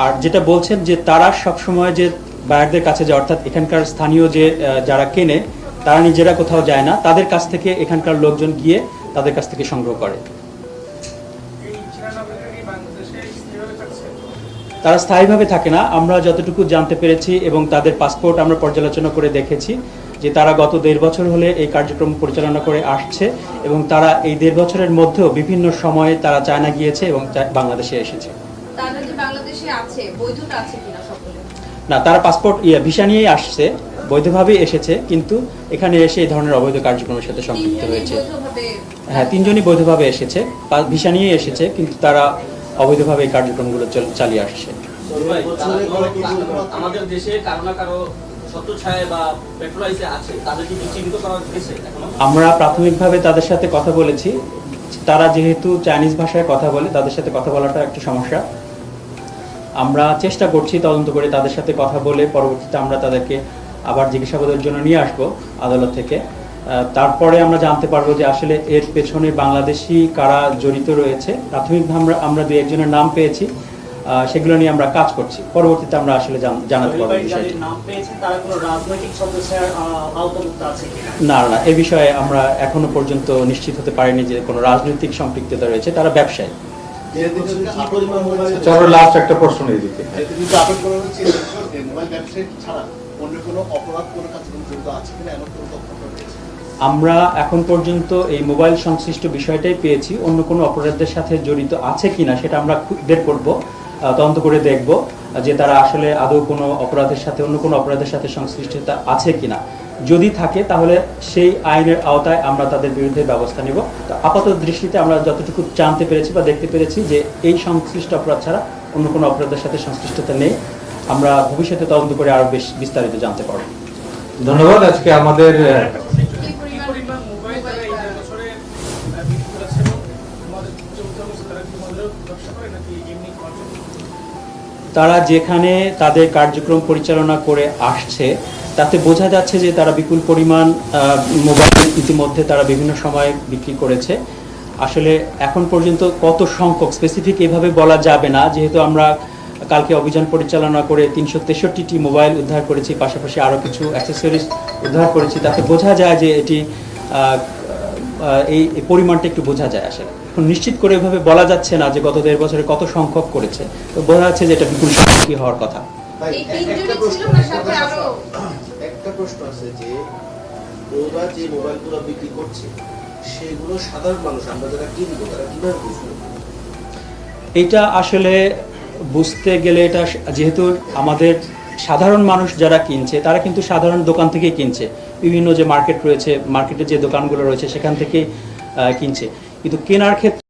আর যেটা বলছেন যে তারা সবসময় যে বায়ারদের কাছে যায়, অর্থাৎ এখানকার স্থানীয় যে যারা কেনে তারা নিজেরা কোথাও যায় না, তাদের কাছ থেকে এখানকার লোকজন গিয়ে তাদের কাছ থেকে সংগ্রহ করে। তারা স্থায়ীভাবে থাকে না, আমরা যতটুকু জানতে পেরেছি এবং তাদের পাসপোর্ট আমরা পর্যালোচনা করে দেখেছি যে তারা গত 1.5 বছর হলে এই কার্যক্রম পরিচালনা করে আসছে এবং তারা এই 1.5 বছরের মধ্যেও বিভিন্ন সময়ে তারা চায়না গিয়েছে এবং বাংলাদেশে এসেছে। না, তারা পাসপোর্ট ভিসা নিয়েই আসছে, বৈধভাবেই এসেছে, কিন্তু এখানে এসে এই ধরনের অবৈধ কার্যক্রমের সাথে সম্পৃক্ত হয়েছে। হ্যাঁ, 3 জনই বৈধভাবে এসেছে, ভিসা নিয়ে এসেছে, কিন্তু তারা অবৈধভাবে এই কার্যক্রমগুলো চালিয়ে আসছে। আমাদের দেশে কারো না কারো আমরা প্রাথমিকভাবে তাদের সাথে কথা বলেছি, তারা যেহেতু চাইনিজ ভাষায় কথা বলে তাদের সাথে কথা বলাটা একটু সমস্যা। আমরা চেষ্টা করছি তদন্ত করে তাদের সাথে কথা বলে পরবর্তীতে আমরা তাদেরকে আবার জিজ্ঞাসাবাদের জন্য নিয়ে আসবো আদালত থেকে। তারপরে আমরা জানতে পারবো যে আসলে এর পেছনে বাংলাদেশি কারা জড়িত রয়েছে। প্রাথমিকভাবে আমরা 2-1 জনের নাম পেয়েছি, সেগুলো নিয়ে আমরা কাজ করছি। পরবর্তীতে আমরা আসলে জানাতে পারবো না, এ বিষয়ে আমরা এখনো পর্যন্ত নিশ্চিত হতে পারিনি যে কোনো রাজনৈতিক সম্পৃক্ততা রয়েছে, তারা ব্যবসায়ী। লাস্ট একটা প্রশ্ন এদিকে, আমরা এখন পর্যন্ত এই মোবাইল সংশ্লিষ্ট বিষয়টাই পেয়েছি, অন্য কোনো অপরাধের সাথে জড়িত আছে কিনা সেটা আমরা বের করব, তদন্ত করে দেখব যে তারা আসলে আদৌ কোনো অপরাধের সাথে অন্য কোনো অপরাধের সাথে সংশ্লিষ্টতা আছে কিনা। যদি থাকে তাহলে সেই আইনের আওতায় আমরা তাদের বিরুদ্ধে ব্যবস্থা নেব। তো আপাতত দৃষ্টিতে আমরা যতটুকু জানতে পেরেছি বা দেখতে পেরেছি যে এই সংশ্লিষ্ট অপরাধ ছাড়া অন্য কোনো অপরাধের সাথে সংশ্লিষ্টতা নেই। আমরা ভবিষ্যতে তদন্ত করে আরো বেশ বিস্তারিত জানতে পারব। ধন্যবাদ। আজকে আমাদের তারা যেখানে তাদের কার্যক্রম পরিচালনা করে আসছে তাতে বোঝা যাচ্ছে যে তারা বিপুল পরিমাণ মোবাইল ইতিমধ্যে তারা বিভিন্ন সময় বিক্রি করেছে। আসলে এখন পর্যন্ত কত সংখ্যক স্পেসিফিক এভাবে বলা যাবে না, যেহেতু আমরা কালকে অভিযান পরিচালনা করে 363টি মোবাইল উদ্ধার করেছি, পাশাপাশি আরও কিছু অ্যাক্সেসরিজ উদ্ধার করেছি। তাতে বোঝা যায় যে এটি এই পরিমাণটা একটু বোঝা যায়। আসলে এখন নিশ্চিত করে এভাবে বলা যাচ্ছে না যে গত 1.5 বছরে কত সংখ্যক করেছে, তো বোঝা যাচ্ছে যে এটা বিপুল সংখ্যকই হওয়ার কথা। একটা প্রশ্ন আছে যে ওরা যে মোবাইলগুলো বিক্রি করছে সেগুলো সাধারণ মানুষ আমরা যারা কিনবো তারা কিভাবে বুঝবো? এটা আসলে বুঝতে গেলে এটা যেহেতু আমাদের সাধারণ মানুষ যারা কিনছে তারা কিন্তু সাধারণ দোকান থেকেই কিনছে, বিভিন্ন যে মার্কেট রয়েছে, মার্কেটে যে দোকানগুলো রয়েছে সেখান থেকেই কিনছে, কিন্তু কেনার ক্ষেত্রে